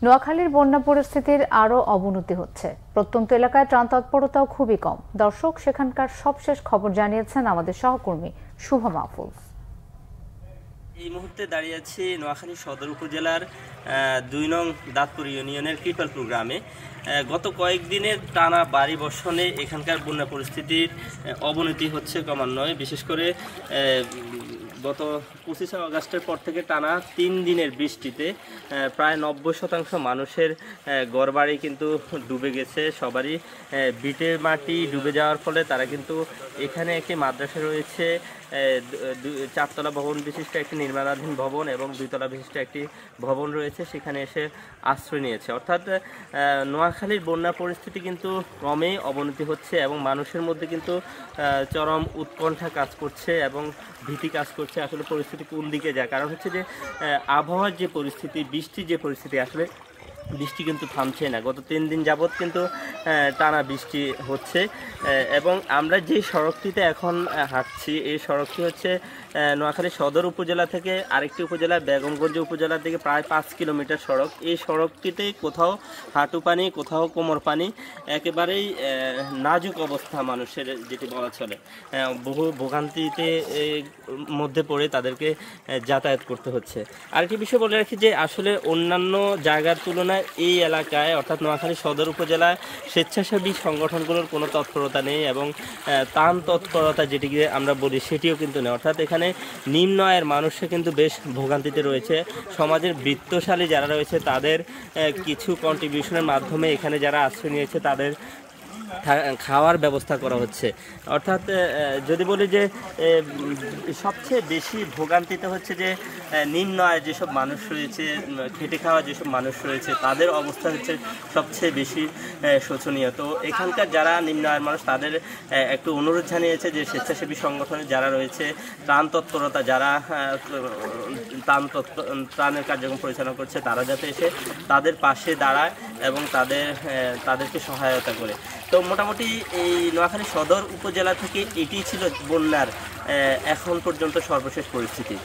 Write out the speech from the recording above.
নোয়াখালীর বন্যা পরিস্থিতির আরও অবনতি হচ্ছে। প্রত্যন্ত এলাকায় ত্রাণ তৎপরতাও খুবই কম। দর্শক, সেখানকার সবশেষ খবর জানিয়েছেন আমাদের সহকর্মী শুভ মাহফুজ। এই মুহূর্তে দাঁড়িয়ে আছি নোয়াখালী সদর উপজেলার ২ নং দাঁতপুর ইউনিয়নের কৃপালপুর গ্রামে। গত কয়েকদিনের টানা ভারী বর্ষণে এখানকার বন্যা পরিস্থিতির অবনতি হচ্ছে ক্রমান্বয়ে। বিশেষ করে গত 25 আগস্টের পর থেকে টানা 3 দিনের বৃষ্টিতে প্রায় 90% মানুষের ঘরবাড়ি কিন্তু ডুবে গেছে। সবারই ভিটের মাটি ডুবে যাওয়ার ফলে তারা কিন্তু এখানে একটি মাদ্রাসা রয়েছে, 4 তলা ভবন বিশিষ্ট একটি নির্মাণাধীন ভবন এবং 2 তলা বিশিষ্ট একটি ভবন রয়েছে, সেখানে এসে আশ্রয় নিয়েছে। অর্থাৎ নোয়াখালীর বন্যা পরিস্থিতি কিন্তু ক্রমেই অবনতি হচ্ছে এবং মানুষের মধ্যে কিন্তু চরম উৎকণ্ঠা কাজ করছে এবং ভীতি কাজ করছে আসলে পরিস্থিতি কোন দিকে যায়। কারণ হচ্ছে যে আবহাওয়ার যে পরিস্থিতি, বৃষ্টির যে পরিস্থিতি, আসলে বৃষ্টি কিন্তু থামছে না। গত 3 দিন যাবৎ কিন্তু টানা বৃষ্টি হচ্ছে এবং আমরা যে সড়কটিতে এখন হাঁটছি, এই সড়কটি হচ্ছে নোয়াখালী সদর উপজেলা থেকে আরেকটি উপজেলা বেগমগঞ্জ উপজেলার দিকে প্রায় 5 কিলোমিটার সড়ক। এই সড়কটিতে কোথাও হাঁটু পানি, কোথাও কোমর পানি, একেবারেই নাজুক অবস্থা মানুষের, যেটি বলা চলে। বহু ভোগান্তিতে মধ্যে পড়ে তাদেরকে যাতায়াত করতে হচ্ছে। আরেকটি বিষয় বলে রাখি যে আসলে অন্যান্য জায়গার তুলনায় এই এলাকায় অর্থাৎ নোয়াখালী সদর উপজেলায় স্বেচ্ছাসেবী সংগঠনগুলোর কোনো তৎপরতা নেই এবং ত্রাণ তৎপরতা যেটিকে আমরা বলি সেটিও কিন্তু নেই। অর্থাৎ এখানে নিম্ন আয়ের মানুষরা কিন্তু বেশ ভোগান্তিতে রয়েছে। সমাজের বৃত্তশালী যারা রয়েছে তাদের কিছু কন্ট্রিবিউশনের মাধ্যমে এখানে যারা আশ্রয় নিয়েছে তাদের খাওয়ার ব্যবস্থা করা হচ্ছে। অর্থাৎ যদি বলি যে সবচেয়ে বেশি ভোগান্তিতে হচ্ছে যে নিম্ন আয় যেসব মানুষ রয়েছে, খেটে খাওয়া যেসব মানুষ রয়েছে, তাদের অবস্থা হচ্ছে সবচেয়ে বেশি শোচনীয়। তো এখানকার যারা নিম্ন আয়ের মানুষ তাদের একটু অনুরোধ জানিয়েছে যে স্বেচ্ছাসেবী সংগঠনে যারা রয়েছে, ত্রাণ তৎপরতা যারা ত্রাণের কার্যক্রম পরিচালনা করছে, তারা যাতে এসে তাদের পাশে দাঁড়ায় এবং তাদেরকে সহায়তা করে। তো মোটামুটি এই নোয়াখালী সদর উপজেলা থেকে এটি ছিল বন্যার এখন পর্যন্ত সর্বশেষ পরিস্থিতি।